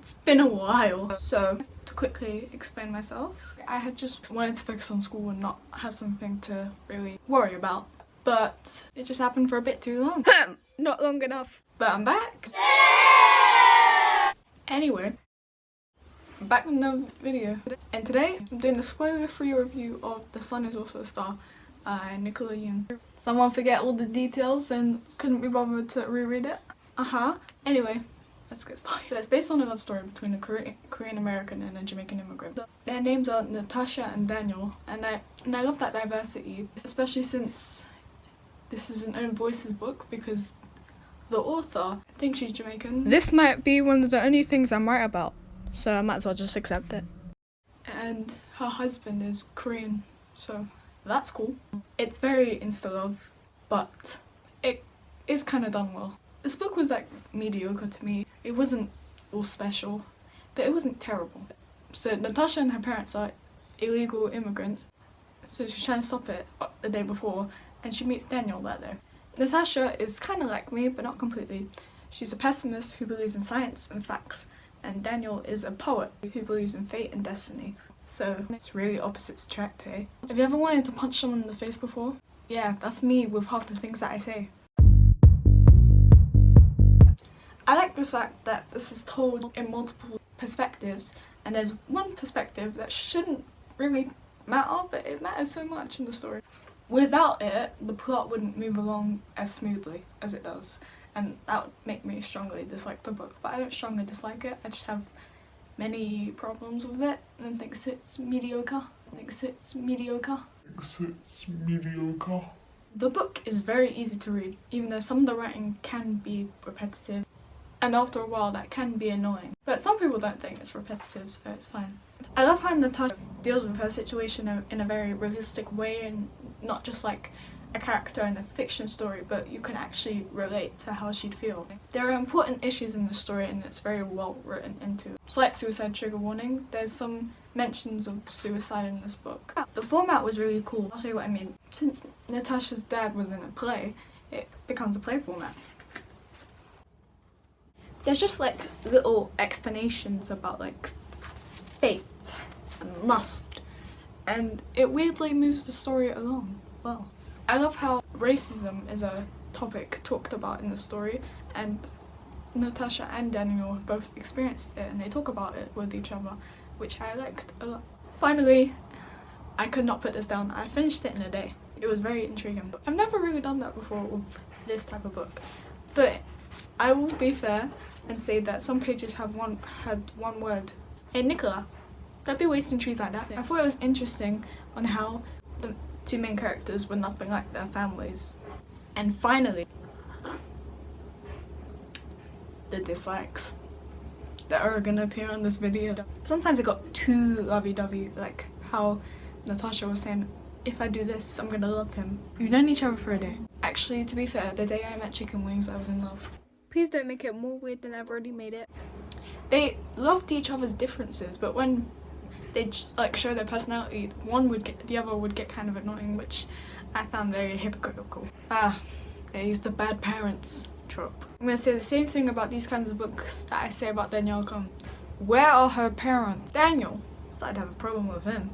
It's been a while. So, to quickly explain myself, I had just wanted to focus on school and not have something to really worry about. But it just happened for a bit too long. Not long enough. But I'm back. Anyway, I'm back with another video. And today, I'm doing a spoiler-free review of The Sun Is Also a Star by Nicola Yoon. Someone forget all the details and couldn't be bothered to reread it. Anyway, let's get started. So it's based on a love story between a Korean American and a Jamaican immigrant. Their names are Natasha and Daniel, and I love that diversity, especially since this is an Own Voices book because the author, I think she's Jamaican. This might be one of the only things I'm right about, so I might as well just accept it. And her husband is Korean, so that's cool. It's very insta-love, but it is kind of done well. This book was like mediocre to me. It wasn't all special, but it wasn't terrible. So Natasha and her parents are illegal immigrants, so she's trying to stop it the day before, and she meets Daniel that day. Natasha is kind of like me, but not completely. She's a pessimist who believes in science and facts, and Daniel is a poet who believes in fate and destiny. So it's really opposites attract, eh? Have you ever wanted to punch someone in the face before? Yeah, that's me with half the things that I say. I like the fact that this is told in multiple perspectives, and there's one perspective that shouldn't really matter, but it matters so much in the story. Without it, the plot wouldn't move along as smoothly as it does, and that would make me strongly dislike the book. But I don't strongly dislike it, I just have many problems with it, and thinks it's mediocre. The book is very easy to read, even though some of the writing can be repetitive. And after a while that can be annoying. But some people don't think it's repetitive, so it's fine. I love how Natasha deals with her situation in a very realistic way, and not just like a character in a fiction story, but you can actually relate to how she'd feel. There are important issues in the story and it's very well written into. Slight suicide trigger warning, there's some mentions of suicide in this book. The format was really cool, I'll show you what I mean. Since Natasha's dad was in a play, it becomes a play format. There's just like little explanations about like fate and lust, and it weirdly moves the story along well. I love how racism is a topic talked about in the story, and Natasha and Daniel have both experienced it and they talk about it with each other, which I liked a lot. Finally, I could not put this down. I finished it in a day. It was very intriguing. I've never really done that before with this type of book, but I will be fair and say that some pages had one word. Hey Nicola, don't be wasting trees like that. I thought it was interesting on how the two main characters were nothing like their families. And finally, the dislikes that are gonna appear on this video. Sometimes it got too lovey-dovey, like how Natasha was saying, if I do this, I'm gonna love him. We've known each other for a day. Actually, to be fair, the day I met Chicken Wings, I was in love. Please don't make it more weird than I've already made it. They loved each other's differences, but when they like show their personality, the other would get kind of annoying, which I found very hypocritical. They used the bad parents trope. I'm gonna say the same thing about these kinds of books that I say about Danielle Kong. Where are her parents? Daniel started to have a problem with him.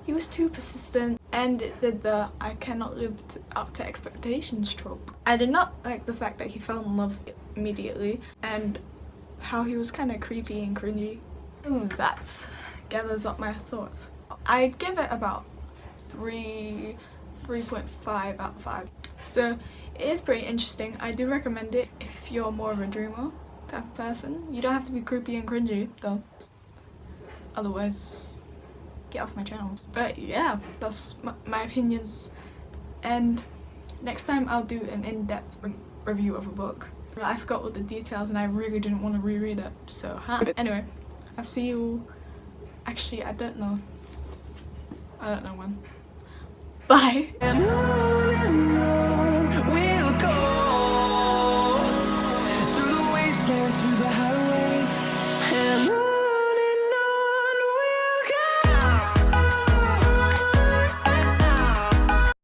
He was too persistent, and it did the I cannot live up to expectations trope. I did not like the fact that he fell in love immediately, and how he was kind of creepy and cringy. That gathers up my thoughts. I'd give it about 3.5 out of 5. So it is pretty interesting. I do recommend it if you're more of a dreamer type of person. You don't have to be creepy and cringy though. Otherwise, get off my channel. But yeah, that's my opinions, and next time I'll do an in-depth review of a book. I forgot all the details and I really didn't want to reread it, so anyway, I'll see you. Actually, I don't know when. Bye.